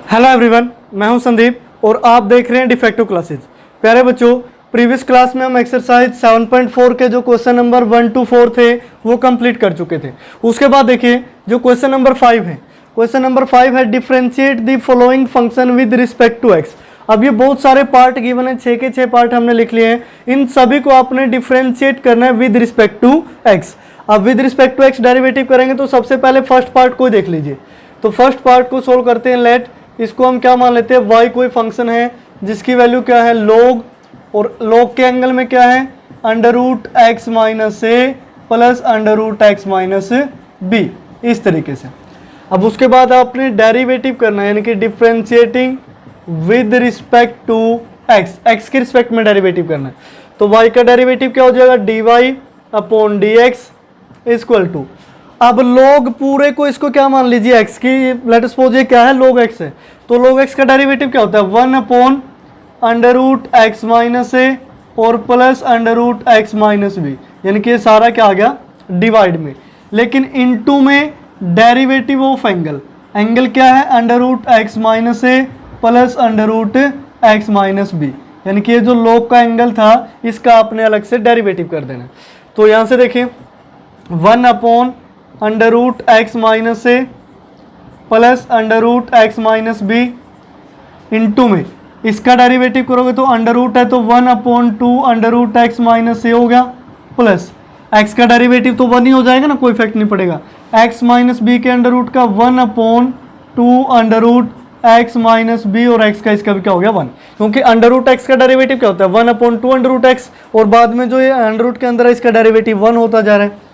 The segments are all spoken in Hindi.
हेलो एवरीवन, मैं हूं संदीप और आप देख रहे हैं डिफेक्टिव क्लासेज। प्यारे बच्चों, प्रीवियस क्लास में हम एक्सरसाइज 7.4 के जो क्वेश्चन नंबर 1 to 4 थे वो कंप्लीट कर चुके थे। उसके बाद देखिए जो क्वेश्चन नंबर 5 है, क्वेश्चन नंबर 5 है differentiate the following function with respect to X. अब ये बहुत सारे पार्ट गिवन है, 6 के 6 पार्ट हमने लिख लिए हैं। इन सभी को आपने डिफरेंशिएट करना है विद रिस्पेक्ट टू एक्स। अब with respect to X derivative करेंगे तो सबसे पहले फर्स्ट पार्ट को देख लीजिए। तो फर्स्ट पार्ट को सोल्व करते हैं। लेट इसको हम क्या मान लेते हैं, y कोई फंक्शन है जिसकी वैल्यू क्या है log, और log के एंगल में क्या है under root x minus a plus under root x minus b, इस तरीके से। अब उसके बाद आपने डेरिवेटिव करना है, यानी कि differentiating with respect to X, X के रिस्पेक्ट में डेरिवेटिव करना है। तो y का डेरिवेटिव क्या हो जाएगा, D Y upon D x equal to, अब log पूरे को इसको क्या मान लीजिए x की, लेट सपोज ये क्या है log x है, तो log x का डेरिवेटिव क्या होता है 1 upon under root x minus a और plus under root x minus b, यानी कि ये सारा क्या आ गया डिवाइड में। लेकिन इनटू में डेरिवेटिव ऑफ एंगल, एंगल क्या है under root x minus a plus under root x minus b, यानी कि ये जो log का एंगल था इसका आपने अलग से डेरिवेटिव कर देना। तो यहाँ से देखिए 1 upon under root x minus a plus under root x minus b into में इसका डेरिवेटिव करोगे तो अंडर रूट है तो 1 upon 2 under root x minus a हो गया, प्लस एक्स का डेरिवेटिव तो 1 ही हो जाएगा ना, कोई इफेक्ट नहीं पड़ेगा। एक्स माइनस बी के अंडर रूट का 1 upon 2 under root x minus B, और एक्स का इसका भी क्या हो गया 1, क्योंकि अंडर रूट एक्स का डेरिवेटिव क्या होता है 1 अपॉन 2 अंडर रूट एक्स, और बाद में जो ये अंडर रूट के अंदर है इसका डेरिवेटिव 1 होता जा रहा है।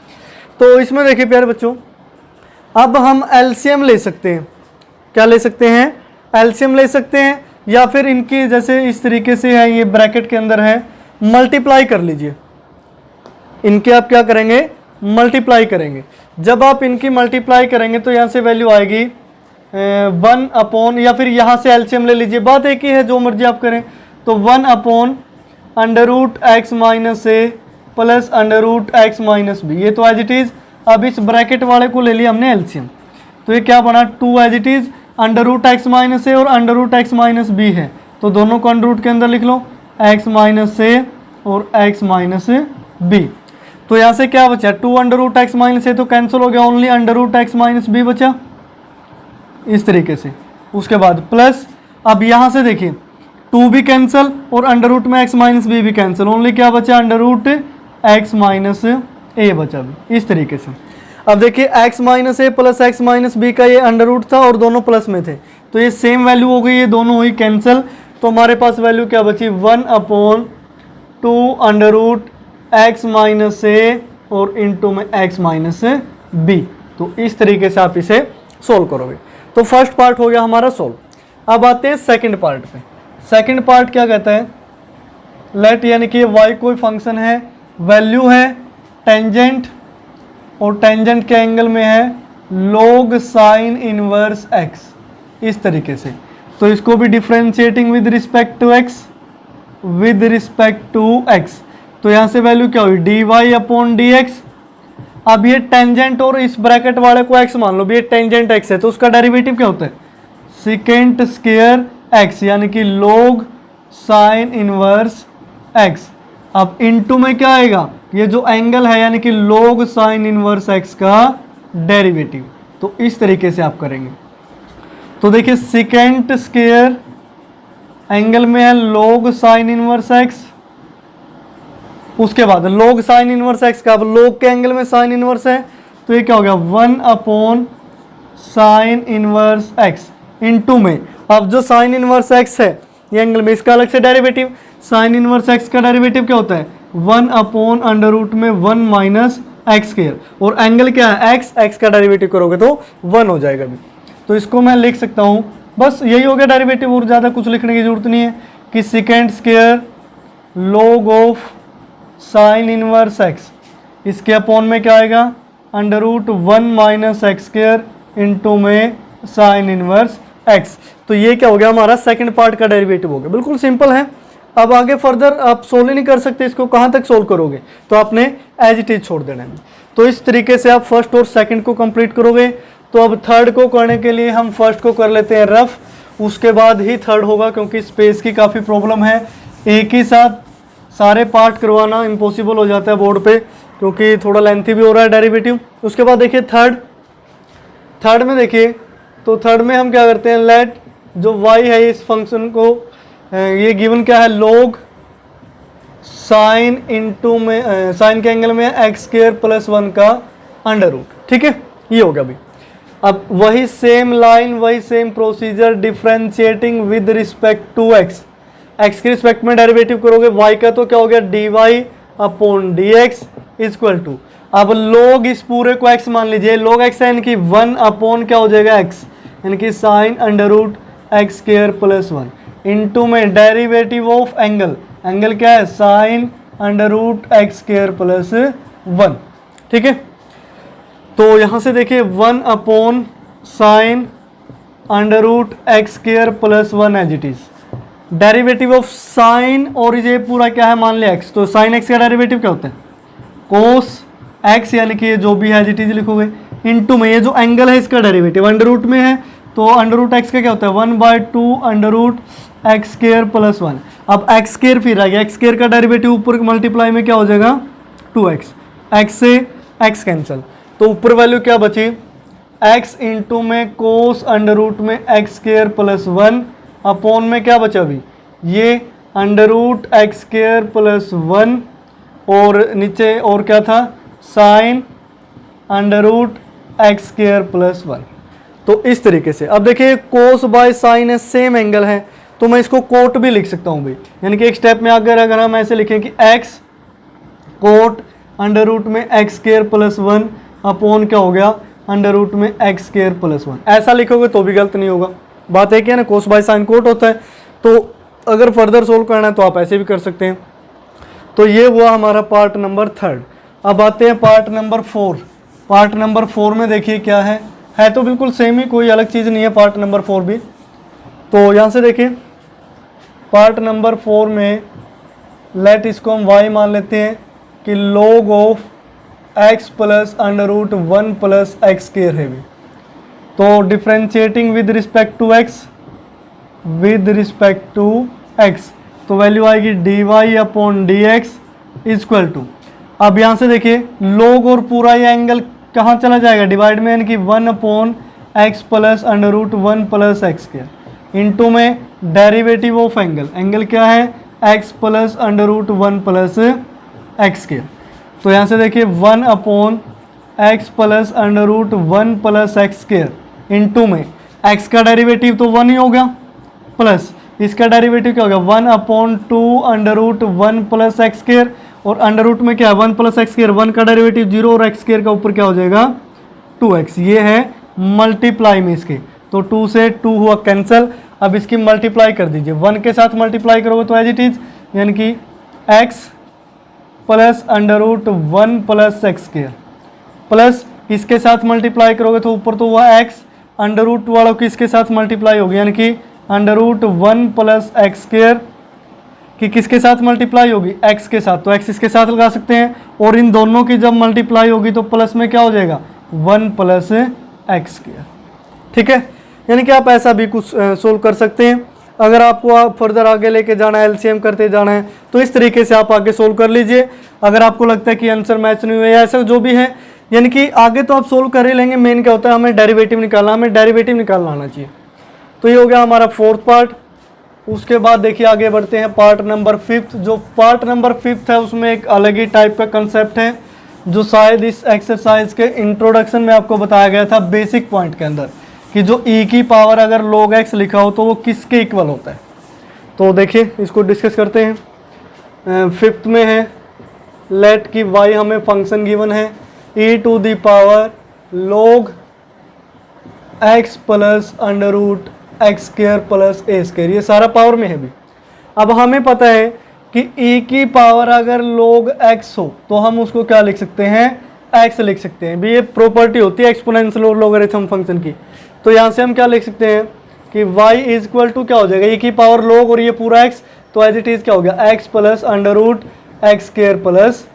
तो इसमें देखिए प्यारे बच्चों, अब हम एलसीएम ले सकते हैं। क्या ले सकते हैं, एलसीएम ले सकते हैं, या फिर इनकी जैसे इस तरीके से है, ये ब्रैकेट के अंदर है, मल्टीप्लाई कर लीजिए। इनके आप क्या करेंगे, मल्टीप्लाई करेंगे। जब आप इनकी मल्टीप्लाई करेंगे तो यहाँ से वैल्यू आएगी 1 अपॉन, या फिर यहाँ से एलसीएम ले लीजिए, बात एक ही है, जो मर्जी आप करें। तो 1 upon under root x minus a plus under root x minus b, ये तो एज इट इज। अब इस ब्रैकेट वाले को ले लिया हमने एलसीएम, तो ये क्या बना 2 as it is, under root x minus a और under root x minus b है, तो दोनों को अंडर रूट के अंदर लिख लो, एक्स माइनस ए और एक्स माइनस बी। तो यहाँ से क्या बचा 2 under root x minus A तो कैंसिल हो गया, only under root x minus B बचा, इस तरीके से। उसके बाद प्लस, अब यहाँ से देखिए 2 भी कैंसिल और अंडर रूट में एक्स माइनस बी भी कैंसिल, ओनली क्या बचा अंडर रूट एक्स माइनस ए बचा भी, इस तरीके से। अब देखिए x minus a plus x minus B का ये अंडर रूट था और दोनों प्लस में थे, तो ये सेम वैल्यू हो गई, ये दोनों हुई कैंसिल। तो हमारे पास वैल्यू क्या बची 1 upon 2 under root x minus a और इंटू में एक्स माइनस बी। तो इस तरीके से आप इसे सोल्व करोगे। तो फर्स्ट पार्ट हो गया हमारा सोल्व। अब आते हैं सेकेंड पार्ट पे। सेकेंड पार्ट क्या कहता है, लेट, यानी कि y कोई फंक्शन है, वैल्यू है टेंजेंट, और टेंजेंट के एंगल में है log साइन इनवर्स x, इस तरीके से। तो इसको भी differentiating with respect to x, with respect to x, तो यहाँ से वैल्यू क्या हुई D Y upon D X. अब ये टेंजेंट और इस ब्रैकेट वाले को x मान लो, भी ये टेंजेंट x है, तो उसका डेरिवेटिव क्या होता है सेकेंट स्क्वायर x, यानी कि log साइन इनवर्स x। अब इनटू में क्या आएगा, ये जो एंगल है यानी कि log साइन इनवर्स x का डेरिवेटिव। तो इस तरीके से आप करेंगे। तो देखिए सेकेंट स्क्वायर एंगल में है log साइन इनवर्स x, उसके बाद log साइन इनवर्स x का, अब log के एंगल में साइन इनवर्स है, तो ये क्या हो गया 1 upon sign inverse x into में, अब जो साइन इनवर्स x है ये एंगल में, इसका अलग से डेरिवेटिव, साइन इनवर्स x का डेरिवेटिव क्या होता है 1 अपॉन अंडर रूट में 1 माइनस एक्स स्क्वायर, और एंगल क्या है x, x का डेरिवेटिव करोगे तो 1 हो जाएगा भी। तो इसको मैं लिख सकता हूँ, बस यही हो गया डेरिवेटिव, और ज़्यादा कुछ लिखने की जरूरत नहीं है, कि second square log of sine inverse x, इसके अपॉन में क्या आएगा under root 1 minus x square into में साइन इनवर्स x। तो ये क्या हो गया हमारा सेकंड पार्ट का डेरिवेटिव हो गया, बिल्कुल सिंपल है। अब आगे फर्दर आप सोल्व ही नहीं कर सकते, इसको कहाँ तक सोल्व करोगे, तो आपने एज इट इज छोड़ देना है। तो इस तरीके से आप फर्स्ट और सेकंड को कंप्लीट करोगे। तो अब थर्ड को करने के लिए हम फर्स्ट को कर लेते हैं रफ, उसके बाद ही थर्ड होगा, क्योंकि स्पेस की काफ़ी प्रॉब्लम है। एक ही साथ सारे पार्ट करवाना इम्पॉसिबल हो जाता है बोर्ड पे, क्योंकि थोड़ा लेंथी भी हो रहा है डेरिवेटिव। उसके बाद देखिए थर्ड में देखिए, तो थर्ड में हम क्या करते हैं, लेट जो y है इस फंक्शन को, ये गिवन क्या है, log साइन इंटू में साइन के एंगल में एक्स स्क्वायर प्लस 1 का अंडर रूट, ठीक है, ये हो गया भाई। अब वही सेम लाइन, वही same procedure, differentiating with respect to X. X के रिस्पेक्ट में डेरिवेटिव करोगे, y का तो क्या हो गया, dy upon dx equal to, अब log इस पूरे को x मान लीजिए, log x है यानी कि 1 अपॉन क्या हो जाएगा x, यानी कि sine under root x square plus 1 into में डेरिवेटिव ऑफ एंगल, एंगल क्या है, sine under root x square plus 1, ठीक है। तो यहाँ से देखिए 1 upon sine under root x square plus 1 as it is, derivative of sine, और ये पूरा क्या है मान लिया x, तो साइन x का डेरिवेटिव क्या होता है, कोस x, यानी कि ये जो भी है एज इट इज लिखोगे, इंटू में ये जो एंगल है इसका डेरिवेटिव अंडर रूट में है, तो अंडर रूट एक्स का क्या होता है 1/2 under root x square plus 1। अब एक्स स्क्वायर फिर आ गया, एक्स स्क्वायर का डेरिवेटिव ऊपर मल्टीप्लाई में क्या हो जाएगा 2x, x से x कैंसिल, तो ऊपर वैल्यू क्या बची, x इंटू में कोस अंडर रूट में एक्स स्क्वायर प्लस 1 अपॉन में क्या बचा अभी, ये under root x square plus 1, और नीचे और क्या था, sine under root x square plus 1। तो इस तरीके से अब देखिए कोस बाय साइन है, सेम एंगल है, तो मैं इसको कोट भी लिख सकता हूँ भाई, यानी कि एक स्टेप में अगर हम ऐसे लिखें कि x कोट अंडर रूट में एक्स स्क्वायर प्लस 1 अपॉन क्या हो गया, अंडर रूट में एक्स स्क्वायर प्लस 1, ऐसा लिखोगे तो भी गलत नहीं होगा। बात है क्या ना, कोस बाय साइन कोट होता है, तो अगर फर्दर सोल्व करना है तो आप ऐसे भी कर सकते हैं। तो ये हुआ हमारा पार्ट नंबर 3। अब आते हैं पार्ट नंबर 4। पार्ट नंबर 4 में देखिए क्या है तो बिल्कुल सेम ही, कोई अलग चीज़ नहीं है पार्ट नंबर 4 भी। तो यहाँ से देखिए पार्ट नंबर 4 में लेट इसको हम y मान लेते हैं कि log of x plus under root 1 plus x square है भी, तो differentiating with respect to x, तो वैल्यू आएगी dy upon dx equal to, अब यहाँ से देखिए log और पूरा ये एंगल कहाँ चला जाएगा, डिवाइड में, यानी कि 1 upon x plus under root 1 plus x square into में डेरिवेटिव ऑफ एंगल, एंगल क्या है x plus under root 1 plus x square. तो यहाँ से देखिए 1 upon x plus under root 1 plus x square into में x का डेरिवेटिव तो 1 ही हो गया, प्लस इसका डेरिवेटिव क्या हो गया 1 upon 2 under root 1 plus x square, और अंडर रूट में क्या है 1 प्लस एक्स स्क्वायर, 1 का डेरिवेटिव 0 और एक्स स्क्वायर का ऊपर क्या हो जाएगा 2x, ये है मल्टीप्लाई में इसके, तो 2 से 2 हुआ कैंसिल। अब इसकी मल्टीप्लाई कर दीजिए, 1 के साथ मल्टीप्लाई करोगे तो एज इट इज, यानी कि x plus under root 1 plus x square, plus इसके साथ मल्टीप्लाई करोगे तो ऊपर तो हुआ x, अंडर रूट वालों की इसके साथ मल्टीप्लाई होगी, यानी कि under root 1 plus x square कि किसके साथ मल्टीप्लाई होगी, x के साथ, तो x इसके साथ लगा सकते हैं, और इन दोनों की जब मल्टीप्लाई होगी तो प्लस में क्या हो जाएगा 1 प्लस एक्स स्क्वायर, ठीक है। यानी कि आप ऐसा भी कुछ सोल्व कर सकते हैं। अगर आपको फर्दर आगे लेके जाना है, एलसीएम करते जाना है, तो इस तरीके से आप आगे सोल्व कर लीजिए। अगर आपको लगता है कि आंसर मैच नहीं हुआ या ऐसा जो भी है, यानी कि आगे तो आप सोल्व कर ही लेंगे, मेन क्या होता है हमें डेरिवेटिव निकालना, आना चाहिए। तो ये हो गया हमारा 4th पार्ट। उसके बाद देखिए आगे बढ़ते हैं पार्ट नंबर 5। जो पार्ट नंबर 5 है उसमें एक अलग ही टाइप का कंसेप्ट है, जो शायद इस एक्सरसाइज के इंट्रोडक्शन में आपको बताया गया था बेसिक पॉइंट के अंदर, कि जो e की पावर अगर log x लिखा हो तो वो किसके इक्वल होता है। तो देखिए इसको डिस्कस करते हैं। 5th में है लेट की y हमें फंक्शन गिवन है e to the power log x plus under root x square plus A square, ये सारा पावर में है भी। अब हमें पता है कि e की पावर अगर log x हो तो हम उसको क्या लिख सकते हैं, x लिख सकते हैं भी, ये प्रॉपर्टी होती है एक्सपोनेंशियल और लॉगरिथम फंक्शन की। तो यहाँ से हम क्या लिख सकते हैं कि y इज इक्वल टू क्या हो जाएगा, e की पावर log और ये पूरा x, तो एज इट इज क्या हो गया x plus under root x square plus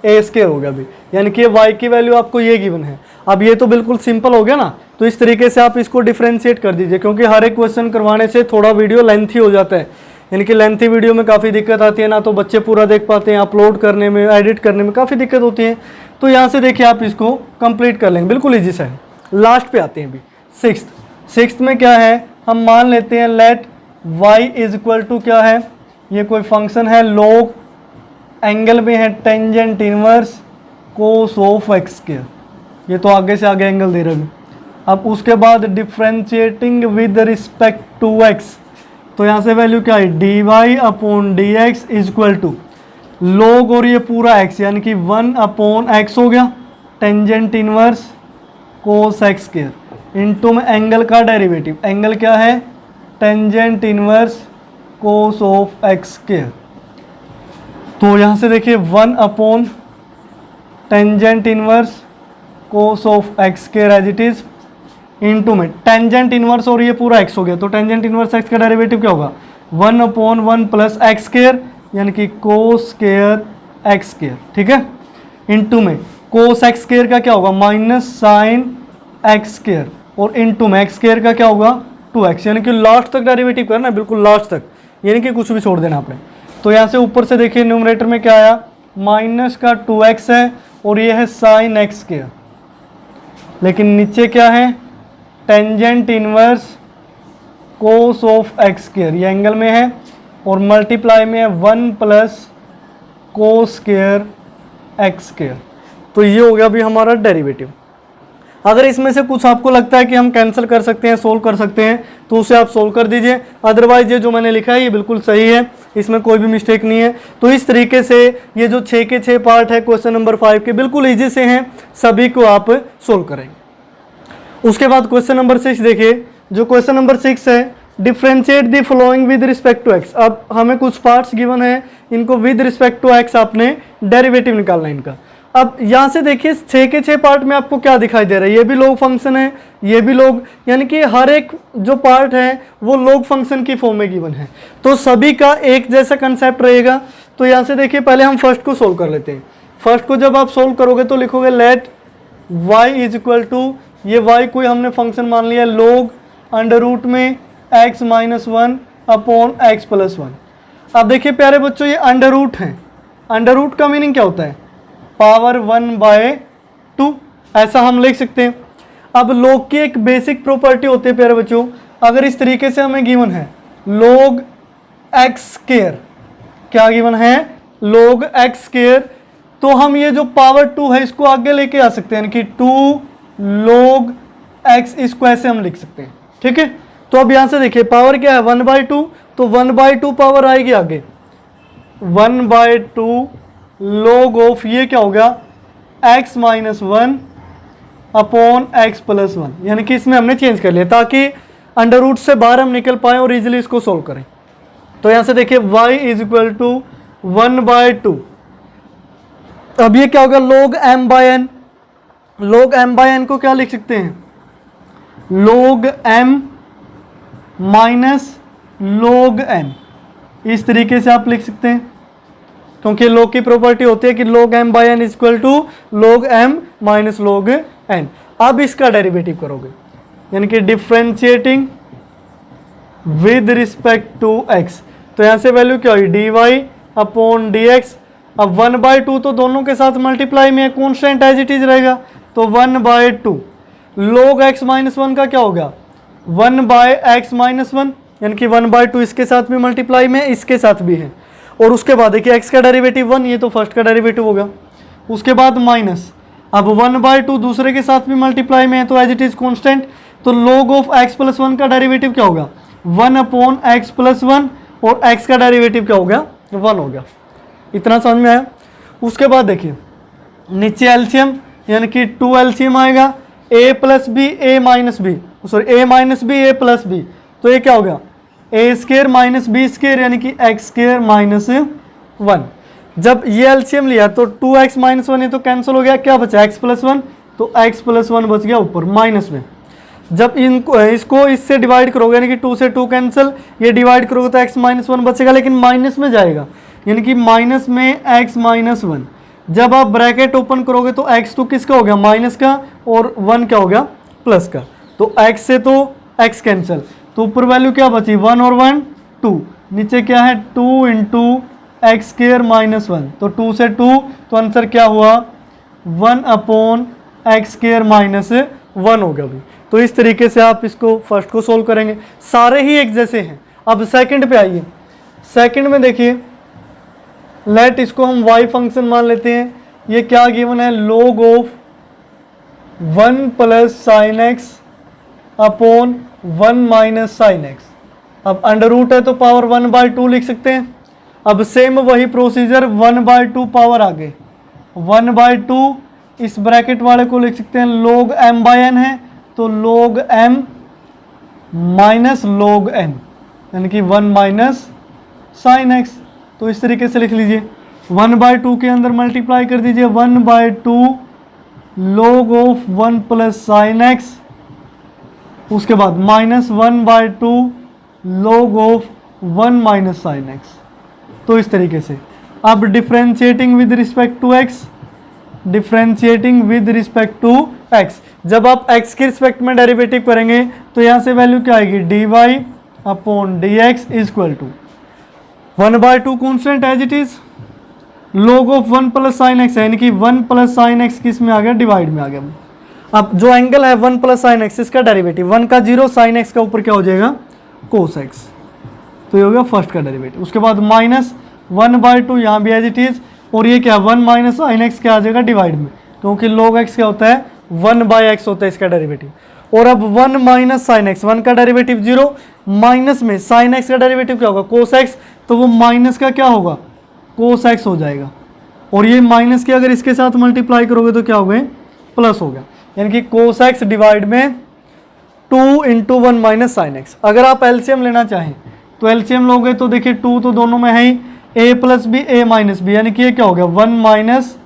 ए स्क्वायर हो गया भी। यानी कि y की वैल्यू आपको ये गिवन है। अब ये तो बिल्कुल सिंपल हो गया ना, तो इस तरीके से आप इसको डिफ्रेंशिएट कर दीजिए, क्योंकि हर एक क्वेश्चन करवाने से थोड़ा वीडियो लेंथी हो जाता है, यानी कि लेंथी वीडियो में काफ़ी दिक्कत आती है, ना तो बच्चे पूरा देख पाते हैं, अपलोड करने में, एडिट करने में काफ़ी दिक्कत होती है। तो यहाँ से देखिए आप इसको कंप्लीट कर लेंगे, बिल्कुल ईजी सा है। लास्ट पे आते हैं अभी सिक्स्थ में क्या है, हम मान लेते हैं let y is equal to क्या है, ये कोई फंक्शन है, लोग एंगल में है tangent inverse cos of X square, ये तो आगे से आगे एंगल दे रहा है। अब उसके बाद differentiating with respect to x, तो यहाँ से वैल्यू क्या है, dy upon D X is equal to log और ये पूरा x, यानी कि 1 अपॉन x हो गया tangent inverse cos X square into में एंगल का डेरिवेटिव, एंगल क्या है tangent inverse cos of X square. तो यहाँ से देखिए 1 upon tangent inverse cos of X square as it is into में टेंजेंट इनवर्स और ये पूरा x हो गया, तो टेंजेंट इनवर्स x का डेरिवेटिव क्या होगा 1 अपॉन 1 प्लस एक्स स्क्वायर, यानी कि कोस स्क्वायर एक्स स्क्वायर, ठीक है, इंटू में कोस एक्स स्क्वायर का क्या होगा माइनस साइन एक्स स्क्वायर, और इंटू में एक्स स्क्वायर का क्या होगा 2x, यानी कि लास्ट तक डेरिवेटिव करना है, बिल्कुल लास्ट तक, यानी कि कुछ भी छोड़ देना आपने। तो यहाँ से ऊपर से देखिए न्यूमरेटर में क्या आया, माइनस का 2x है और ये है साइन एक्स स्क्वायर, लेकिन नीचे क्या है tangent inverse cos of X square, ये एंगल में है, और मल्टीप्लाई में है 1 plus cos square x square. तो ये हो गया अभी हमारा डेरिवेटिव। अगर इसमें से कुछ आपको लगता है कि हम कैंसिल कर सकते हैं, सोल्व कर सकते हैं, तो उसे आप सोल्व कर दीजिए, अदरवाइज ये जो मैंने लिखा है ये बिल्कुल सही है, इसमें कोई भी मिस्टेक नहीं है। तो इस तरीके से ये जो 6 के 6 पार्ट है क्वेश्चन नंबर 5 के, बिल्कुल ईजी से हैं, सभी को आप सोल्व करेंगे। उसके बाद क्वेश्चन नंबर 6 देखिए, जो क्वेश्चन नंबर 6 है, differentiate the following with respect to X. अब हमें कुछ पार्ट्स गिवन है, इनको विद रिस्पेक्ट टू एक्स आपने डेरिवेटिव निकालना है इनका। अब यहाँ से देखिए 6 के 6 पार्ट में आपको क्या दिखाई दे रहा है, ये भी लॉग फंक्शन है, ये भी लॉग, यानी कि हर एक जो पार्ट है वो लॉग फंक्शन की फॉर्म में गिवन है, तो सभी का एक जैसा कंसेप्ट रहेगा। तो यहाँ से देखिए पहले हम फर्स्ट को सोल्व कर लेते हैं। फर्स्ट को जब आप सोल्व करोगे तो लिखोगे let y is equal to, ये y कोई हमने फंक्शन मान लिया log अंडर रूट में x minus 1 upon x plus 1। अब देखिए प्यारे बच्चों ये अंडर रूट है, अंडर रूट का मीनिंग क्या होता है पावर 1/2, ऐसा हम लिख सकते हैं। अब log की एक बेसिक प्रॉपर्टी होती है प्यारे बच्चों, अगर इस तरीके से हमें गिवन है log x स्क्वायर, क्या गिवन है log x स्क्वायर, तो हम ये जो पावर 2 है इसको आगे लेके आ सकते हैं, यानी कि 2 log x, इसको ऐसे हम लिख सकते हैं, ठीक है। तो अब यहाँ से देखिए पावर क्या है 1/2, तो 1/2 पावर आएगी आगे 1/2 log ऑफ ये क्या हो गया x minus 1 upon x plus 1, यानी कि इसमें हमने चेंज कर लिया ताकि अंडर रूट से बाहर हम निकल पाए और इजीली इसको सोल्व करें। तो यहाँ से देखिए y इज इक्वल टू 1/2, अब ये क्या होगा log m/n, log m/n को क्या लिख सकते हैं log m minus log n, इस तरीके से आप लिख सकते हैं, क्योंकि log की प्रॉपर्टी होती है कि log m/n is equal to log m minus log n। अब इसका डेरिवेटिव करोगे, यानी कि differentiating with respect to x, तो यहाँ से वैल्यू क्या हुई dy अपॉन dx। अब 1/2 तो दोनों के साथ मल्टीप्लाई में है, कॉन्स्टेंट एज इट इज रहेगा, तो 1/2 log x माइनस 1 का क्या होगा 1/x माइनस 1, यानी कि 1/2 इसके साथ भी मल्टीप्लाई में, इसके साथ भी है, और उसके बाद देखिए x का डेरिवेटिव 1, ये तो फर्स्ट का डेरिवेटिव होगा, उसके बाद माइनस, अब 1/2 दूसरे के साथ भी मल्टीप्लाई में है, तो एज इट इज कॉन्स्टेंट, तो log ऑफ x प्लस 1 का डेरिवेटिव क्या होगा 1 अपॉन एक्स प्लस 1, और x का डेरिवेटिव क्या हो गया 1 हो गया। इतना समझ में आया। उसके बाद देखिए नीचे एलसीएम, यानी कि 2 एलसीएम आएगा, a plus B A minus B, sorry a minus B A plus B, तो ये क्या हो गया A square minus B square, यानी कि एक्स स्क्वायर माइनस 1। जब ये एलसीएम लिया तो 2x माइनस 1 ये तो कैंसिल हो गया, क्या बचा x प्लस 1, तो x प्लस 1 बच गया ऊपर माइनस में। जब इसको इससे डिवाइड करोगे, यानी कि 2 से 2 कैंसिल, ये डिवाइड करोगे तो x माइनस 1 बचेगा, लेकिन माइनस में जाएगा, यानी कि माइनस में x माइनस 1, जब आप ब्रैकेट ओपन करोगे तो x तो किसका हो गया, माइनस का, और 1 क्या हो गया, प्लस का। तो x से तो x कैंसिल, तो ऊपर वैल्यू क्या बची, 1 और 1 2, नीचे क्या है 2 इंटू एक्स स्क्र माइनस 1, तो 2 से 2, तो आंसर क्या हुआ 1 अपॉन एक्स स्क्र माइनस 1 हो गया भी। तो इस तरीके से आप इसको फर्स्ट को सोल्व करेंगे, सारे ही एक जैसे हैं। अब सेकंड पे आइए, सेकंड में देखिए, लेट इसको हम y फंक्शन मान लेते हैं। ये क्या गिवन है, log of 1 plus sine x upon 1 minus sine x. अब अंडर रूट है तो पावर 1/2 लिख सकते हैं। अब सेम वही प्रोसीजर 1/2 पावर आगे 1/2, इस ब्रैकेट वाले को लिख सकते हैं log m/n है, तो log m minus log n, यानी कि 1 माइनस साइन एक्स। तो इस तरीके से लिख लीजिए, 1/2 के अंदर मल्टीप्लाई कर दीजिए 1/2 log of 1 plus sine x, उसके बाद minus 1/2 log of 1 minus sine x. तो इस तरीके से अब differentiating with respect to x, differentiating with respect to x, जब आप x के रिस्पेक्ट में डेरिवेटिव करेंगे तो यहाँ से वैल्यू क्या आएगी, dy upon dx is equal to 1/2 constant as it is, log of 1 plus sine x, यानी कि 1 प्लस साइन एक्स किस में आ गया, डिवाइड में आ गया। अब जो एंगल है 1 प्लस साइन एक्स, इसका डेरिवेटिव 1 का 0, साइन एक्स का ऊपर क्या हो जाएगा, कोस एक्स, तो ये हो गया फर्स्ट का डेरिवेटिव। उसके बाद माइनस 1/2 यहाँ भी एज इट इज, और ये क्या 1 माइनस साइन एक्स क्या आ जाएगा, डिवाइड में, क्योंकि log एक्स क्या होता है 1/x होता है इसका डेरिवेटिव। और अब 1 माइनस साइन एक्स, 1 का डेरिवेटिव 0, माइनस में साइन एक्स का डेरिवेटिव क्या होगा, कोस एक्स, तो वो माइनस का क्या होगा, कोस एक्स हो जाएगा। और ये माइनस के अगर इसके साथ मल्टीप्लाई करोगे तो क्या हो गए, प्लस हो गया, यानी कि कोस एक्स डिवाइड में 2 इंटू 1 माइनस साइन एक्स। अगर आप एलसीएम लेना चाहें तो एलसीएम लोगे तो देखिए 2 तो दोनों में है ही, a plus b a minus b, यानी कि ये क्या हो गया 1 माइनस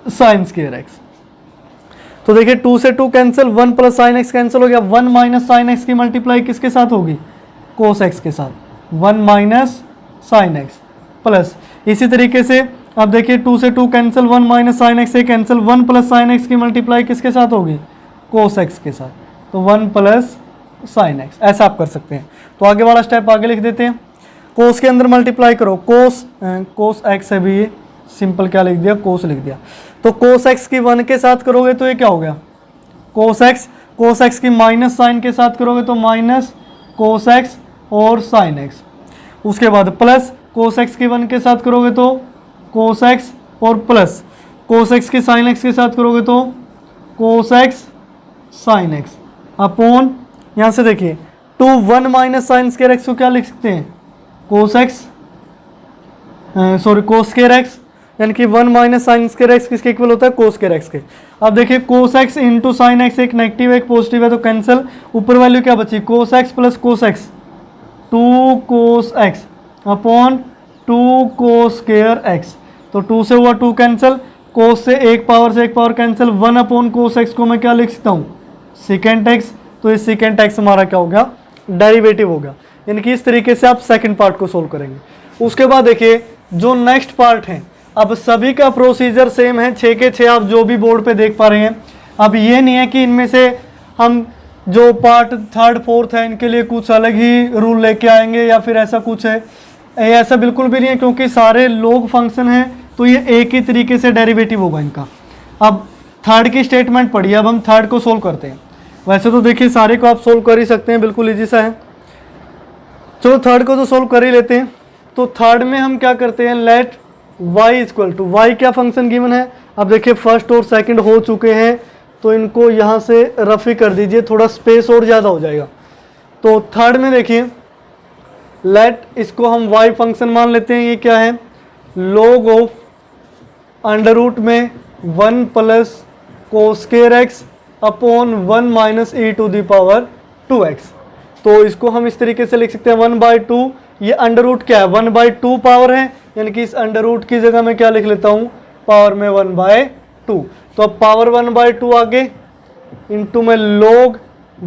साइन स्क्वायर एक्स। तो देखिए 2 से 2 cancel, 1 plus sine x cancel हो गया, 1 माइनस साइन एक्स की मल्टीप्लाई किसके साथ होगी, कोस एक्स के साथ, 1 माइनस साइन एक्स प्लस। इसी तरीके से अब देखिए 2 से 2 कैंसिल, 1 माइनस साइन एक्स से कैंसिल, 1 प्लस साइन एक्स की मल्टीप्लाई किसके साथ होगी, कोस एक्स के साथ, तो 1 प्लस साइन एक्स, ऐसा आप कर सकते हैं। तो आगे वाला स्टेप आगे लिख देते हैं, कोस के अंदर मल्टीप्लाई करो, कोस एक्स है भी, ये सिंपल क्या लिख दिया, कोस लिख दिया। तो कोस एक्स की 1 के साथ करोगे तो ये क्या हो गया, कोस एक्स की माइनस साइन के साथ करोगे तो माइनस कोस एक्स और साइन एक्स। उसके बाद प्लस कोस एक्स की 1 के साथ करोगे तो कोस एक्स और प्लस कोस एक्स की साइन एक्स के साथ करोगे तो कोस एक्स साइन एक्स अपॉन, यहाँ से देखिए 2 1 माइनस साइन स्क्वायर एक्स को क्या लिख सकते हैं, कोस एक्स, सॉरी कोस स्क्वायर एक्स, यानी कि 1 माइनस साइन स्क्वायर एक्स किसके इक्वल होता है, कोस स्क्वायर एक्स के। अब देखिए cos x into sine x, एक नेगेटिव एक पॉजिटिव है तो कैंसिल, ऊपर वैल्यू क्या बची, cos x plus cos x, 2 cos x upon 2 कोस स्क्वायर एक्स। तो 2 से हुआ 2 कैंसिल, कोस से एक power cancel, 1 upon cos x को मैं क्या लिख सकता हूँ, सेकेंड एक्स। तो इस सेकेंड एक्स हमारा क्या हो गया, डेरिवेटिव हो गया। यानी कि इस तरीके से आप सेकंड पार्ट को सोल्व करेंगे। उसके बाद देखिए जो नेक्स्ट पार्ट है, अब सभी का प्रोसीजर सेम है, 6 के 6 आप जो भी बोर्ड पे देख पा रहे हैं। अब ये नहीं है कि इनमें से हम जो पार्ट थर्ड फोर्थ है इनके लिए कुछ अलग ही रूल लेके आएंगे या फिर ऐसा कुछ है, ऐसा बिल्कुल भी नहीं है, क्योंकि सारे लोग फंक्शन हैं तो ये एक ही तरीके से डेरिवेटिव होगा इनका। अब थर्ड की स्टेटमेंट पढ़िए, अब हम थर्ड को सोल्व करते हैं। वैसे तो देखिए सारे को आप सोल्व कर ही सकते हैं, बिल्कुल ईजी सा है। चलो थर्ड को तो सोल्व कर ही लेते हैं। तो थर्ड में हम क्या करते हैं, let y equal to, y क्या फंक्शन गिवन है। अब देखिए फर्स्ट और सेकंड हो चुके हैं तो इनको यहाँ से रफी कर दीजिए, थोड़ा स्पेस और ज़्यादा हो जाएगा। तो थर्ड में देखिए लेट इसको हम y फंक्शन मान लेते हैं। ये क्या है, log ऑफ अंडर रूट में 1 plus cos square x upon 1 minus e to the power 2x। तो इसको हम इस तरीके से लिख सकते हैं 1/2, ये अंडर रूट क्या है 1/2 पावर है, यानी कि इस अंडर रूट की जगह मैं क्या लिख लेता हूँ, पावर में 1/2। तो अब पावर 1/2 आगे इंटू में log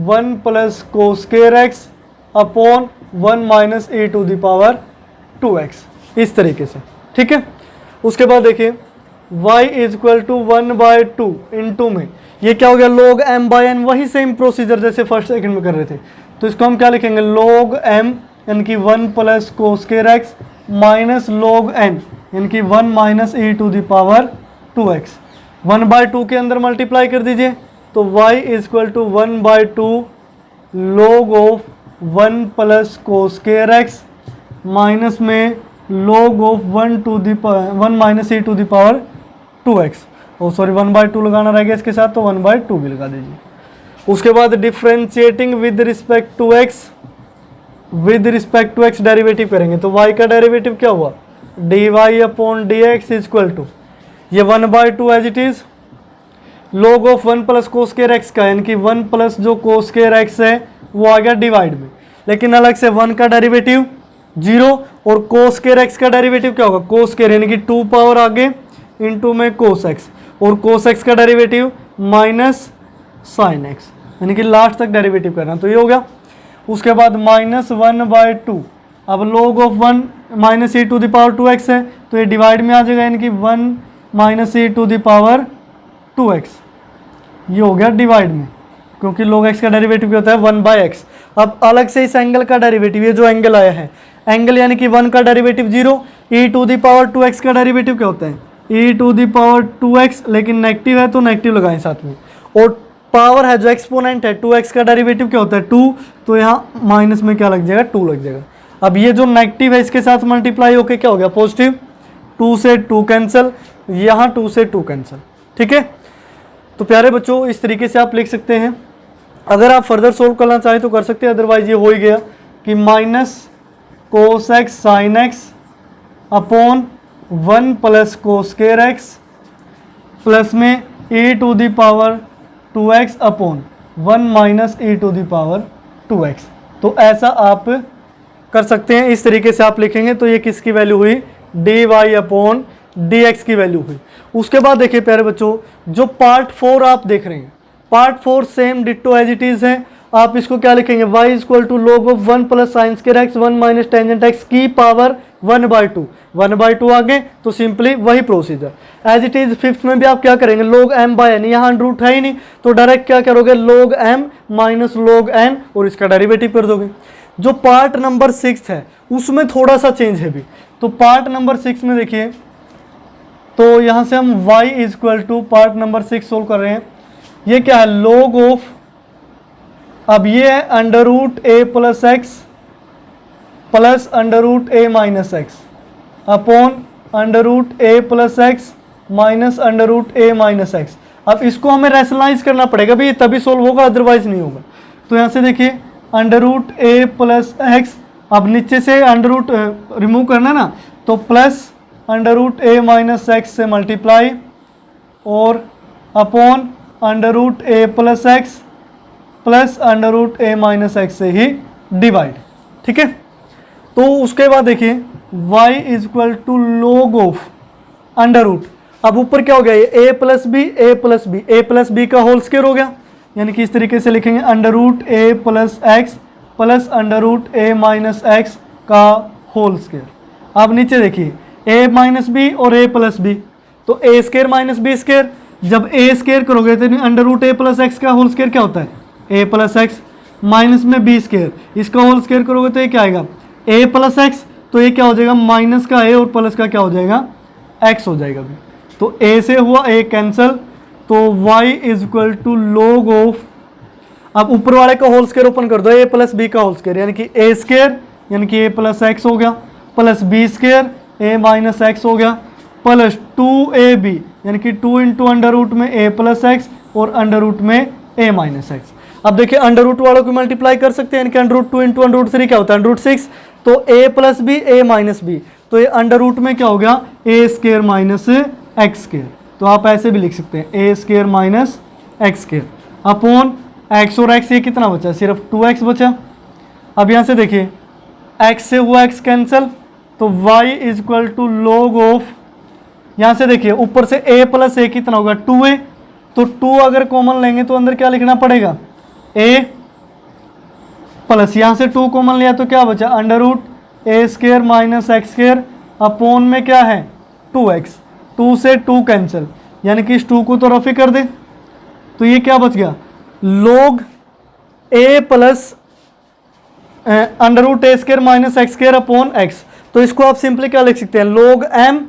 1 plus cos square x upon 1 minus e to the power 2x, इस तरीके से, ठीक है। उसके बाद देखिए y is equal to 1/2 into में ये क्या हो गया log m बाय n, वही सेम प्रोसीजर जैसे फर्स्ट सेकंड में कर रहे थे। तो इसको हम क्या लिखेंगे log m यानी कि 1 plus cos square x minus log n यानी कि 1 minus e to the power 2x 1/2 के अंदर मल्टीप्लाई कर दीजिए तो y is equal to 1/2 log of 1 plus cos square x minus में log of 1 minus e to the power 2x। Oh sorry 1/2 लगाना रह गया इसके साथ तो 1/2 भी लगा दीजिए। उसके बाद differentiating with respect to x derivative करेंगे तो y का डेरिवेटिव क्या हुआ dy upon dx is equal to ये 1/2 as it is log of 1 plus cos square x का यानी कि 1 प्लस जो कोस स्क्वायर एक्स है वो आ गया डिवाइड में, लेकिन अलग से 1 का डेरिवेटिव 0 और कोस स्क्वायर एक्स का डेरिवेटिव क्या होगा कोस स्क्वायर यानी कि 2 पावर आगे इंटू में कोस एक्स और कोस एक्स का डेरिवेटिव माइनस साइन एक्स यानी कि लास्ट तक डेरिवेटिव करना तो ये हो गया। उसके बाद -1/2 अब log of 1 minus e to the power 2x है तो ये डिवाइड में आ जाएगा यानी कि 1 minus e to the power 2x ये हो गया डिवाइड में क्योंकि log x का डेरिवेटिव क्या होता है 1/x। अब अलग से इस एंगल का डेरिवेटिव ये जो एंगल आया है एंगल यानी कि 1 का derivative 0 e to the power 2x का डेरिवेटिव क्या होता है e to the power 2x लेकिन नेगेटिव है तो नेगेटिव लगाएं साथ में और पावर है जो एक्सपोनेंट है 2x का डेरिवेटिव क्या होता है 2 तो यहाँ माइनस में क्या लग जाएगा 2 लग जाएगा। अब ये जो नेगेटिव है इसके साथ मल्टीप्लाई होके क्या हो गया पॉजिटिव 2 से 2 कैंसिल यहाँ 2 से 2 कैंसिल। ठीक है तो प्यारे बच्चों इस तरीके से आप लिख सकते हैं। अगर आप फर्दर सोल्व करना चाहें तो कर सकते हैं अदरवाइज ये हो ही गया कि minus cos x sine x upon 1 plus cos square x plus में e to the power 2x upon 1 minus e to the power 2x। तो ऐसा आप कर सकते हैं, इस तरीके से आप लिखेंगे तो ये किसकी वैल्यू हुई dy अपॉन dx की वैल्यू हुई। उसके बाद देखिए प्यारे बच्चों जो पार्ट 4 आप देख रहे हैं part 4 same ditto as it is है। आप इसको क्या लिखेंगे y is equal to log of 1 plus sine square x 1 minus tangent x की पावर 1/2 आगे तो सिंपली वही procedure as it is. Fifth में भी आप क्या करेंगे log m बाय n यहाँ रूट है ही नहीं तो डायरेक्ट क्या करोगे log m minus log n और इसका डेरिवेटिव कर दोगे। जो पार्ट नंबर 6 है उसमें थोड़ा सा चेंज है भी तो पार्ट नंबर 6 में देखिए तो यहाँ से हम y is equal to part number 6 solve कर रहे हैं। ये क्या है log ऑफ अब ये है under root a plus x plus under root a minus x upon under root a plus x minus under root a minus x. अब इसको हमें रैशनलाइज करना पड़ेगा भी तभी सोल्व होगा अदरवाइज नहीं होगा। तो यहाँ से देखिए under root a plus x अब नीचे से अंडर रूट रिमूव करना ना तो plus under root a minus x से मल्टीप्लाई और upon under root a plus x plus under root a minus x से ही डिवाइड। ठीक है तो उसके बाद देखिए y is equal to log of under root अब ऊपर क्या हो गया ये a प्लस बी का होल स्क्वायर हो गया यानी कि इस तरीके से लिखेंगे under root a plus x plus under root a minus x का होल स्क्वायर। अब नीचे देखिए a माइनस बी और a प्लस बी तो a square minus B square जब a स्क्वायर करोगे तो under root a plus x का होल स्क्वायर क्या होता है a प्लस एक्स माइनस में बी स्क्वायर इसका होल स्क्वायर करोगे तो ये क्या आएगा a प्लस एक्स तो ये क्या हो जाएगा माइनस का a और प्लस का क्या हो जाएगा x हो जाएगा भी तो a से हुआ a कैंसिल तो y is equal to log of अब ऊपर वाले का होल स्क्वायर ओपन कर दो a प्लस बी का होल स्क्वायर यानी कि a स्क्वायर यानी कि a प्लस एक्स हो गया plus b square a minus x हो गया प्लस 2ab यानी कि 2 इंटू अंडर रूट में a प्लस एक्स और अंडर रूट में a माइनस एक्स। अब देखिए अंडर रूट वालों को मल्टीप्लाई कर सकते हैं यानी कि under root 2 into under root 3 क्या होता है अंडर रूट 6 तो a plus b a minus b तो ये अंडर रूट में क्या हो गया a square minus x square तो आप ऐसे भी लिख सकते हैं a square minus x square upon x और x ये कितना बचा सिर्फ 2x बचा। अब यहाँ से देखिए x से हुआ x कैंसिल तो y is equal to log of यहाँ से देखिए ऊपर से a प्लस a कितना होगा 2a तो 2 अगर कॉमन लेंगे तो अंदर क्या लिखना पड़ेगा a प्लस यहाँ से 2 कॉमन लिया तो क्या बचा under root a square minus x square upon में क्या है 2x 2 से 2 कैंसिल, यानी कि इस 2 को तो रफ ही कर दे, तो ये क्या बच गया, log a plus under root a square minus x square upon x. तो इसको आप सिंपली क्या लिख सकते हैं, log m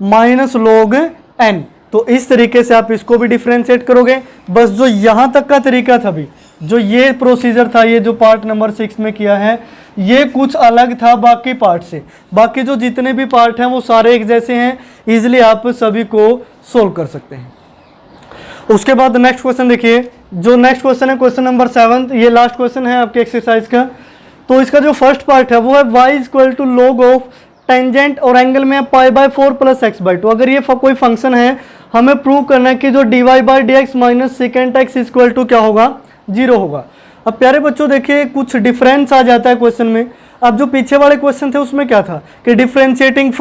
minus log n। तो इस तरीके से आप इसको भी डिफ्रेंशिएट करोगे। बस जो यहाँ तक का तरीका था भी, जो ये प्रोसीजर था, ये जो पार्ट नंबर 6 में किया है, ये कुछ अलग था बाकी पार्ट से। बाकी जो जितने भी पार्ट हैं वो सारे एक जैसे हैं, इजीली आप सभी को सोल्व कर सकते हैं। उसके बाद नेक्स्ट क्वेश्चन देखिए, जो नेक्स्ट क्वेश्चन है क्वेश्चन नंबर 7, ये लास्ट क्वेश्चन है आपके एक्सरसाइज का। तो इसका जो फर्स्ट पार्ट है वो है y equal to log of tangent और एंगल में π/4 प्लस x/2। अगर ये कोई फंक्शन है, हमें प्रूव करना है कि जो dy/dx minus secant x equal to क्या होगा, 0 होगा। अब प्यारे बच्चों देखिए कुछ डिफरेंस आ जाता है क्वेश्चन में। अब जो पीछे वाले क्वेश्चन थे उसमें क्या था कि differentiating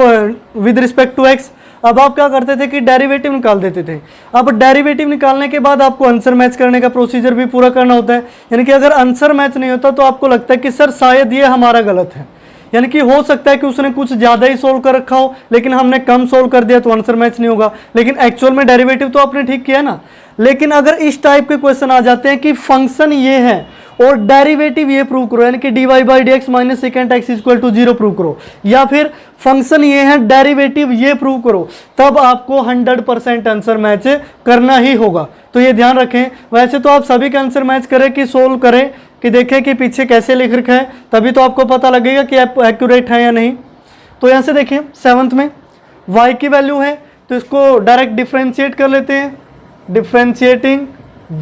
with respect to x, अब आप क्या करते थे कि डेरिवेटिव निकाल देते थे। अब डेरिवेटिव निकालने के बाद आपको आंसर मैच करने का प्रोसीजर भी पूरा करना होता है। यानी कि अगर आंसर मैच नहीं होता तो आपको लगता है कि सर शायद ये हमारा गलत है, यानी कि हो सकता है कि उसने कुछ ज़्यादा ही सोल्व कर रखा हो, लेकिन हमने कम सोल्व कर दिया तो आंसर मैच नहीं होगा। लेकिन एक्चुअल में डेरिवेटिव तो आपने ठीक किया ना। लेकिन अगर इस टाइप के क्वेश्चन आ जाते हैं कि फंक्शन ये है और डेरिवेटिव ये प्रूव करो, यानी कि dy/dx minus secant x equal to 0 prove करो, या फिर फंक्शन ये है डेरिवेटिव ये प्रूव करो, तब आपको 100% आंसर मैच करना ही होगा। तो ये ध्यान रखें। वैसे तो आप सभी का आंसर मैच करें कि सोल्व करें, कि देखें कि पीछे कैसे लिख रखा है, तभी तो आपको पता लगेगा कि आप एक्यूरेट है या नहीं। तो यहाँ से देखिए 7th में y की वैल्यू है, तो इसको डायरेक्ट डिफ्रेंशिएट कर लेते हैं, differentiating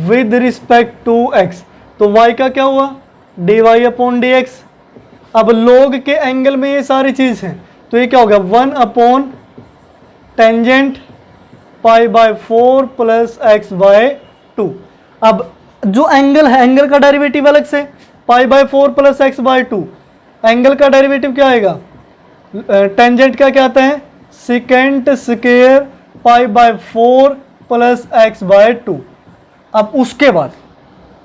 with respect to x। तो y का क्या हुआ, dy/dx। अब log के एंगल में ये सारी चीज़ हैं, तो ये क्या हो गया, 1 टेंजेंट π/4 प्लस x/2। अब जो एंगल है, एंगल का डेरिवेटिव अलग से, π/4 प्लस x/2। एंगल का डेरिवेटिव क्या आएगा, टेंजेंट का क्या आता है, सेकेंट स्क्वायर π/4 प्लस x/2। अब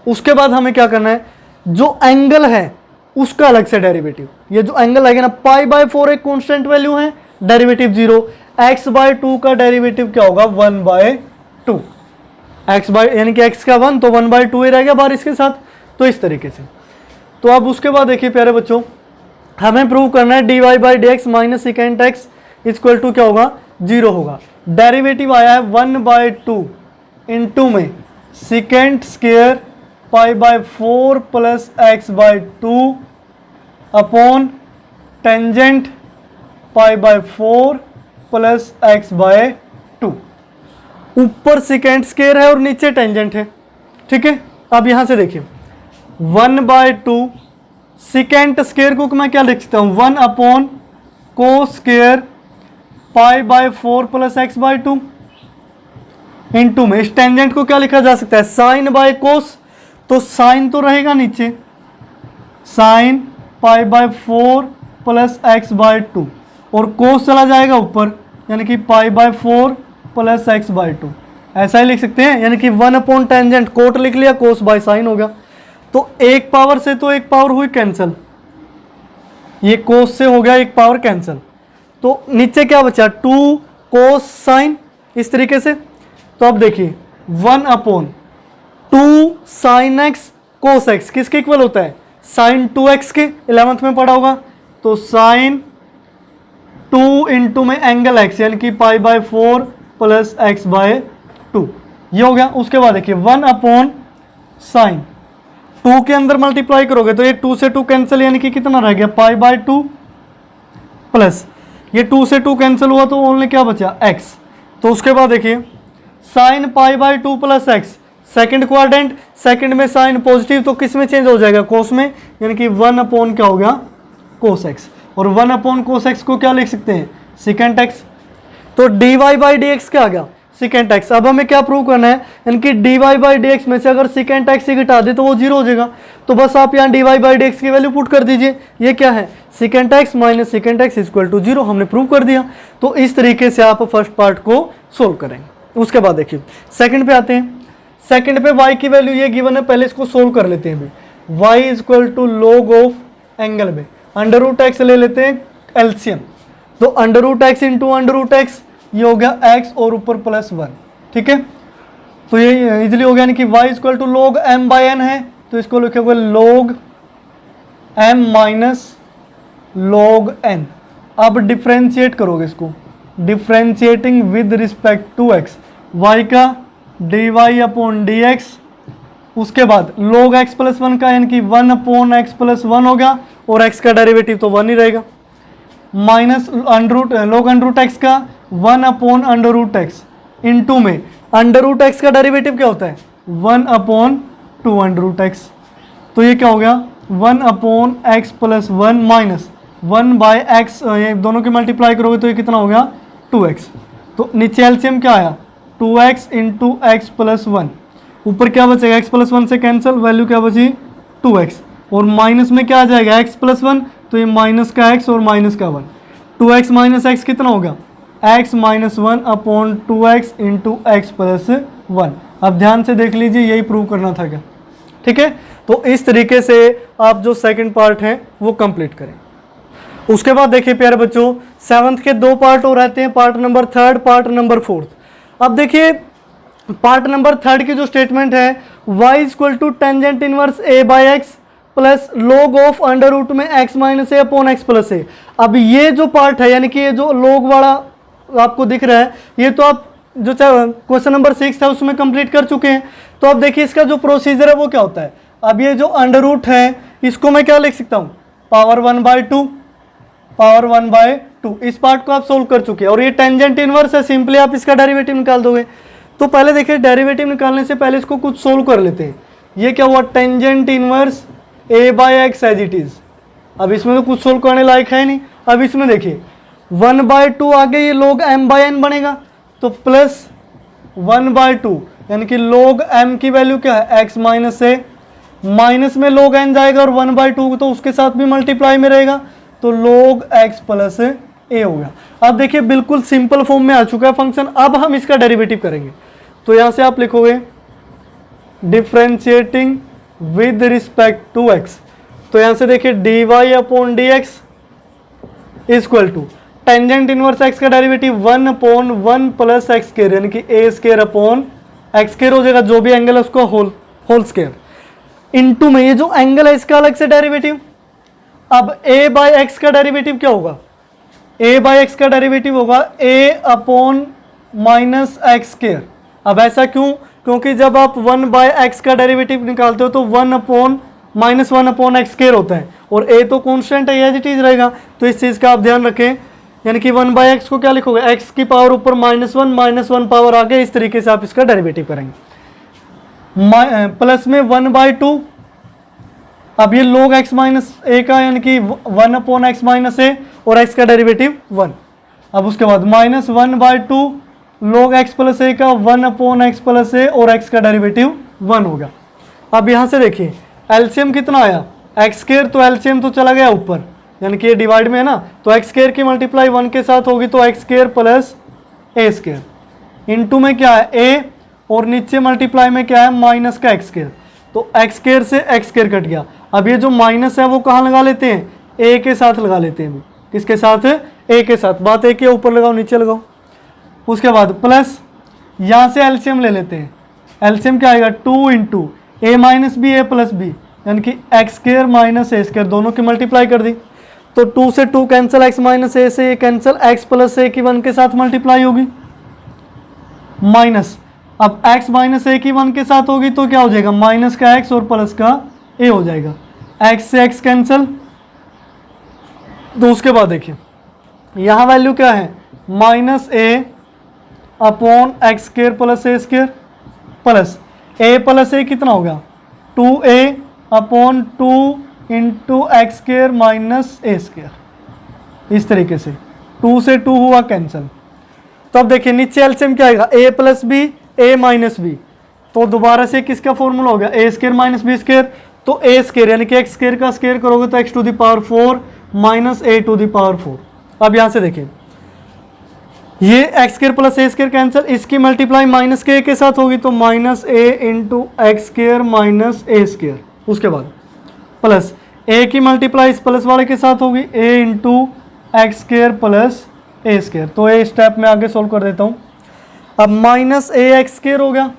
उसके बाद हमें क्या करना है, जो एंगल है उसका अलग से डेरिवेटिव। ये जो एंगल आएगा ना, π/4 एक कांस्टेंट वैल्यू है, डेरिवेटिव 0, x/2 का डेरिवेटिव क्या होगा, 1/2। यानी कि x का 1 तो 1/2 ही रह गया बाहर इसके साथ। तो इस तरीके से। तो अब उसके बाद देखिए प्यारे बच्चों, हमें प्रूव करना है dy/dx minus secant x equal to क्या होगा, 0 होगा। डेरिवेटिव आया है 1/2 इंटू में secant square π/4 plus x/2 upon tangent π/4 plus x/2। ऊपर सेकेंड स्क्वायर है और नीचे टेंजेंट है, ठीक है। अब यहां से देखिए 1/2 सेकेंड स्क्वायर को मैं क्या लिख सकता हूं, 1 upon cos square π/4 plus x/2 into में इस टेंजेंट को क्या लिखा जा सकता है, साइन बाय कोस। तो साइन तो रहेगा नीचे, साइन π/4 प्लस x/2 और कोस चला जाएगा ऊपर, यानी कि π/4 प्लस x/2। ऐसा ही लिख सकते हैं, यानी कि 1 अपॉन टेंजेंट कोट लिख लिया, कोस बाय साइन हो गया। तो एक पावर से तो एक पावर हुई कैंसिल, ये कोस से हो गया एक पावर कैंसिल। तो नीचे क्या बचा, 2 कोस साइन, इस तरीके से। तो अब देखिए 1 upon 2 sine x cos x किसके इक्वल होता है, साइन 2x के, 11th में पढ़ा होगा। तो साइन 2 इंटू में एंगल x, यानी कि π/4 प्लस x/2, ये हो गया। उसके बाद देखिए 1 अपॉन साइन 2 के अंदर मल्टीप्लाई करोगे तो ये 2 से 2 कैंसिल, यानी कि कितना रह गया, π/2 प्लस ये 2 से 2 कैंसिल हुआ तो ओनली क्या बचा, x। तो उसके बाद देखिए sine π/2 plus x, second quadrant, second में साइन पॉजिटिव तो किस में चेंज हो जाएगा, कोस में, यानी कि 1 अपॉन क्या हो गया, कोस x। और 1 अपॉन कोस x को क्या लिख सकते हैं, सेकेंट x। तो dy/dx क्या आ गया, सेकेंट x। अब हमें क्या प्रूव करना है, यानी कि dy/dx में से अगर सेकेंट x ही घटा दे तो वो 0 हो जाएगा। तो बस आप यहाँ dy/dx की वैल्यू पुट कर दीजिए, ये क्या है, secant x minus secant x equal to 0, हमने प्रूव कर दिया। तो इस तरीके से आप फर्स्ट पार्ट को सोल्व करेंगे। उसके बाद देखिए सेकंड पे आते हैं। सेकंड पे y की वैल्यू ये गिवन है, पहले इसको सोल्व कर लेते हैं अभी। y equal to log of angle में अंडर रूट एक्स ले लेते हैं एलसीएम। तो under root x into under root x ये हो गया x और ऊपर प्लस 1, ठीक है। तो ये इजीली हो गया, यानी कि y equal to log m by n है, तो इसको लिखोगे log m minus log n। अब डिफ्रेंशिएट करोगे इसको, differentiating with respect to x, y का dy अपॉन dx, उसके बाद log x प्लस 1 का यानी कि 1 अपॉन x प्लस 1 हो गया, और x का डेरिवेटिव तो 1 ही रहेगा, minus log under root x का 1 upon under root x, into में अंडर रूट x का डेरिवेटिव क्या होता है 1 अपॉन 2 अंडर रूट x, तो ये क्या हो गया 1 upon x plus 1 minus 1 by x, ये दोनों की मल्टीप्लाई करोगे तो ये कितना हो गया 2x। तो नीचे एलसीएम क्या आया 2x इंटू एक्स प्लस 1, ऊपर क्या बचेगा x प्लस 1 से कैंसिल, वैल्यू क्या बची 2x, और माइनस में क्या आ जाएगा x प्लस 1, तो ये माइनस का x और माइनस का 1, 2x माइनस x कितना होगा x minus 1 upon 2x into x plus 1। अब ध्यान से देख लीजिए, यही प्रूव करना था क्या, ठीक है। तो इस तरीके से आप जो सेकंड पार्ट है वो कंप्लीट करें। उसके बाद देखिए प्यारे बच्चों, 7th के 2 पार्ट और रहते हैं, पार्ट नंबर 3, पार्ट नंबर 4। अब देखिए पार्ट नंबर 3 की जो स्टेटमेंट है y equal to tangent inverse a by x plus log of under root में x minus a upon x plus a. अब ये जो पार्ट है, यानी कि ये जो लॉग वाला आपको दिख रहा है, ये तो आप जो क्वेश्चन नंबर 6 था उसमें कंप्लीट कर चुके हैं। तो अब देखिए इसका जो प्रोसीजर है वो क्या होता है। अब ये जो अंडर रूट है इसको मैं क्या लिख सकता हूँ, पावर 1/2, पावर 1/2। इस पार्ट को आप सोल्व कर चुके हैं, और ये टेंजेंट इनवर्स है, सिंपली आप इसका डेरिवेटिव निकाल दोगे। तो पहले देखिए डेरिवेटिव निकालने से पहले इसको कुछ सोल्व कर लेते हैं। ये क्या हुआ, tangent inverse a by x as it is. अब इसमें तो कुछ सोल्व करने लायक है नहीं। अब इसमें देखिए 1/2 आगे ये log m बाई n बनेगा, तो प्लस 1/2 यानी कि log m की वैल्यू क्या है x माइनस ए, माइनस में log n जाएगा और 1/2 तो उसके साथ भी मल्टीप्लाई में रहेगा, तो log x प्लस ए होगा। अब देखिए बिल्कुल सिंपल फॉर्म में आ चुका है फंक्शन। अब हम इसका डेरिवेटिव करेंगे, तो यहां से आप लिखोगे differentiating with respect to x, तो यहां से देखिए dy upon D x equal to tangent inverse x का derivative 1 upon 1 plus x square, यानी कि a square upon x square हो जाएगा, जो भी एंगल है उसको होल स्क्वायर, इनटू में ये जो एंगल है इसका अलग से डेरिवेटिव। अब a बाई एक्स का डेरिवेटिव क्या होगा, a बाई एक्स का डेरिवेटिव होगा a upon minus x square. अब ऐसा क्यों, क्योंकि जब आप 1 बाय एक्स का डेरिवेटिव निकालते हो तो 1 upon minus 1 upon x square होता है, और a तो कॉन्स्टेंट है, एज इट इज रहेगा। तो इस चीज़ का आप ध्यान रखें, यानी कि 1 बाय एक्स को क्या लिखोगे, x की पावर ऊपर -1 पावर आगे, इस तरीके से आप इसका डेरिवेटिव करेंगे। प्लस में 1/2, अब ये log x माइनस ए का यानी कि 1 अपॉन एक्स माइनस ए, और x का डेरिवेटिव 1। अब उसके बाद -1/2 log x प्लस ए का 1 अपॉन एक्स प्लस ए, और x का डेरिवेटिव 1 होगा। अब यहाँ से देखिए एलसीएम कितना आया एक्स स्क्वायर, तो एलसीएम तो चला गया ऊपर, यानी कि ये डिवाइड में है ना, तो एक्स स्क्वायर की मल्टीप्लाई 1 के साथ होगी, तो एक्स स्क्वायर प्लस ए स्क्वायर, इनटू में क्या है a, और नीचे मल्टीप्लाई में क्या है माइनस का एक्स स्क्वायर, तो एक्स स्क्वायर से एक्स स्क्वायर कट गया। अब ये जो माइनस है वो कहाँ लगा लेते हैं, a के साथ लगा लेते हैं। किसके साथ, a के साथ। बात एक है, ऊपर लगाओ नीचे लगाओ। उसके बाद प्लस यहाँ से एलसीएम ले लेते हैं, एलसीएम क्या आएगा 2 into A minus B A plus B, यानी कि x square minus a square, दोनों की मल्टीप्लाई कर दी, तो 2 से 2 कैंसिल, एक्स माइनस ए से ये कैंसिल, एक्स प्लस ए की 1 के साथ मल्टीप्लाई होगी, माइनस अब x माइनस ए की 1 के साथ होगी तो क्या हो जाएगा, माइनस का x और प्लस का a हो जाएगा, x से x कैंसिल। तो उसके बाद देखिए यहाँ वैल्यू क्या है, minus a upon x square plus A square, plus a plus a कितना होगा 2a upon 2 into x square minus a square. इस तरीके से 2 से 2 हुआ कैंसिल। तो अब देखिए नीचे एलसीएम क्या आएगा, a plus b a minus b, तो दोबारा से किसका फॉर्मूला हो गया, a square minus B square, तो a स्क्वायर यानी कि एक्स स्क्वायर का स्क्वायर करोगे तो x to the power 4 minus a to the power 4। अब यहाँ से देखिए ये एक्स स्क्वायर प्लस ए स्क्वायर कैंसिल, इसकी मल्टीप्लाई माइनस के a के साथ होगी तो minus a into x square minus a square. उसके बाद प्लस a की मल्टीप्लाई इस प्लस वाले के साथ होगी a into x square plus A square. तो ए स्टेप में आगे सोल्व कर देता हूँ। अब माइनस ए एक्स स्क्वायर हो गया,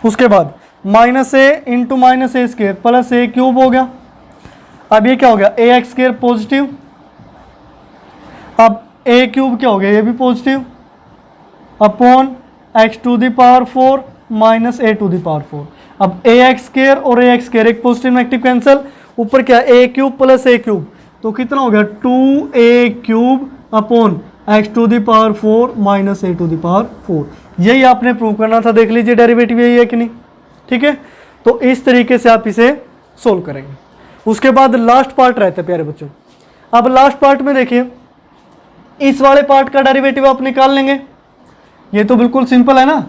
उसके बाद minus A into minus a square plus a cube हो गया। अब ये क्या हो गया, ए एक्स स्क्वायर पॉजिटिव, अब ए क्यूब क्या हो गया, ये भी positive, upon x to the power 4 minus a to the power 4। अब ए एक्स स्क्वायर और ए एक्स स्क्वायर एक पॉजिटिव नेगेटिव कैंसिल, ऊपर क्या a cube plus a cube, तो कितना हो गया 2a cube upon x to the power 4 minus a to the power 4। यही आपने प्रूव करना था, देख लीजिए डेरिवेटिव यही है कि नहीं, ठीक है। तो इस तरीके से आप इसे सोल्व करेंगे। उसके बाद लास्ट पार्ट रहता है प्यारे बच्चों। अब लास्ट पार्ट में देखिए, इस वाले पार्ट का डेरिवेटिव आप निकाल लेंगे। ये तो बिल्कुल सिंपल है ना।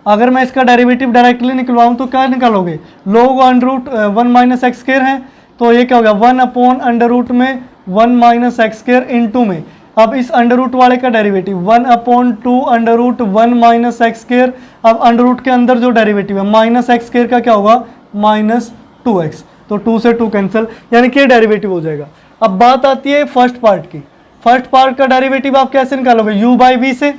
अगर मैं इसका डेरिवेटिव डायरेक्टली निकलवाऊं तो क्या निकालोगे, log under root 1 minus x square है, तो ये क्या हो गया 1 अपॉन अंडर रूट में 1 माइनस एक्स स्क्वायर इंटू में, अब इस अंडर रूट वाले का derivative 1 upon 2 under root 1 minus x square. अब अंडर रूट के अंदर जो डेरिवेटिव है माइनस एक्स स्क्वायर का क्या होगा माइनस 2x, तो 2 से 2 कैंसिल, यानी कि डेरिवेटिव हो जाएगा। अब बात आती है फर्स्ट पार्ट की। फर्स्ट पार्ट का डेरिवेटिव आप कैसे निकालोगे, u बाई वी से,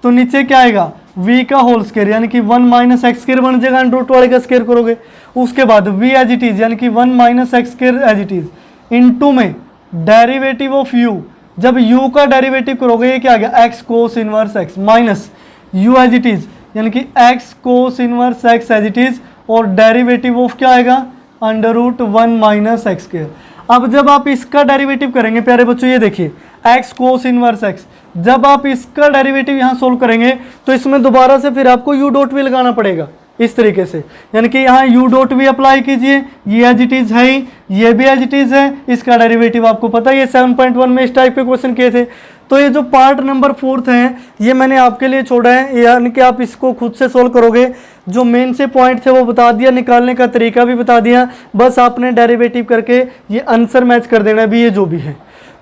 तो नीचे क्या आएगा v का होल स्क्वायर, यानी कि 1 माइनस एक्स स्क्वायर बन जाएगा, अंडर रूट वाले का स्क्वायर करोगे। उसके बाद v एज इट इज, यानी कि 1 minus x square as it is, into में डेरिवेटिव ऑफ u। जब u का डेरिवेटिव करोगे ये क्या आ गया x cos inverse x minus u as it is, यानी कि x cos inverse x as it is, और डेरिवेटिव ऑफ क्या आएगा under root 1 minus x square. अब जब आप इसका डेरिवेटिव करेंगे प्यारे बच्चों, ये देखिए x कोस इनवर्स x, जब आप इसका डेरिवेटिव यहाँ सोल्व करेंगे तो इसमें दोबारा से फिर आपको u डॉट भी लगाना पड़ेगा इस तरीके से, यानी कि यहाँ u डॉट भी अप्लाई कीजिए, ये एज इट इज है ही, ये भी एज इट इज है, इसका डेरिवेटिव आपको पता है, ये 7.1 में इस टाइप के क्वेश्चन किए थे। तो ये जो पार्ट नंबर 4 है ये मैंने आपके लिए छोड़ा है, यानी कि आप इसको खुद से सोल्व करोगे। जो मेन से पॉइंट थे वो बता दिया, निकालने का तरीका भी बता दिया, बस आपने डेरिवेटिव करके ये आंसर मैच कर देना भी, ये जो भी है।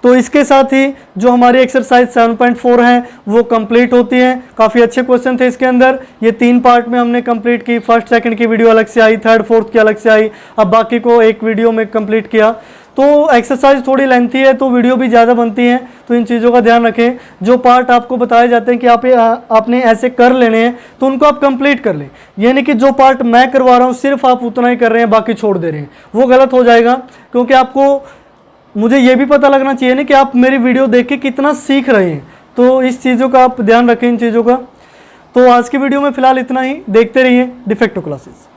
तो इसके साथ ही जो हमारी एक्सरसाइज 7.4 है वो कंप्लीट होती है। काफ़ी अच्छे क्वेश्चन थे इसके अंदर, ये 3 पार्ट में हमने कंप्लीट की। फर्स्ट सेकंड की वीडियो अलग से आई, थर्ड फोर्थ की अलग से आई, अब बाकी को एक वीडियो में कंप्लीट किया। तो एक्सरसाइज थोड़ी लेंथी है तो वीडियो भी ज़्यादा बनती है, तो इन चीज़ों का ध्यान रखें। जो पार्ट आपको बताए जाते हैं कि आपने ऐसे कर लेने हैं तो उनको आप कंप्लीट कर लें, यानी कि जो पार्ट मैं करवा रहा हूँ सिर्फ आप उतना ही कर रहे हैं, बाकी छोड़ दे रहे हैं, वो गलत हो जाएगा। क्योंकि आपको, मुझे ये भी पता लगना चाहिए ना कि आप मेरी वीडियो देख के कितना सीख रहे हैं, तो इस चीज़ों का आप ध्यान रखें, इन चीज़ों का। तो आज की वीडियो में फ़िलहाल इतना ही, देखते रहिए डिफेक्टो क्लासेस।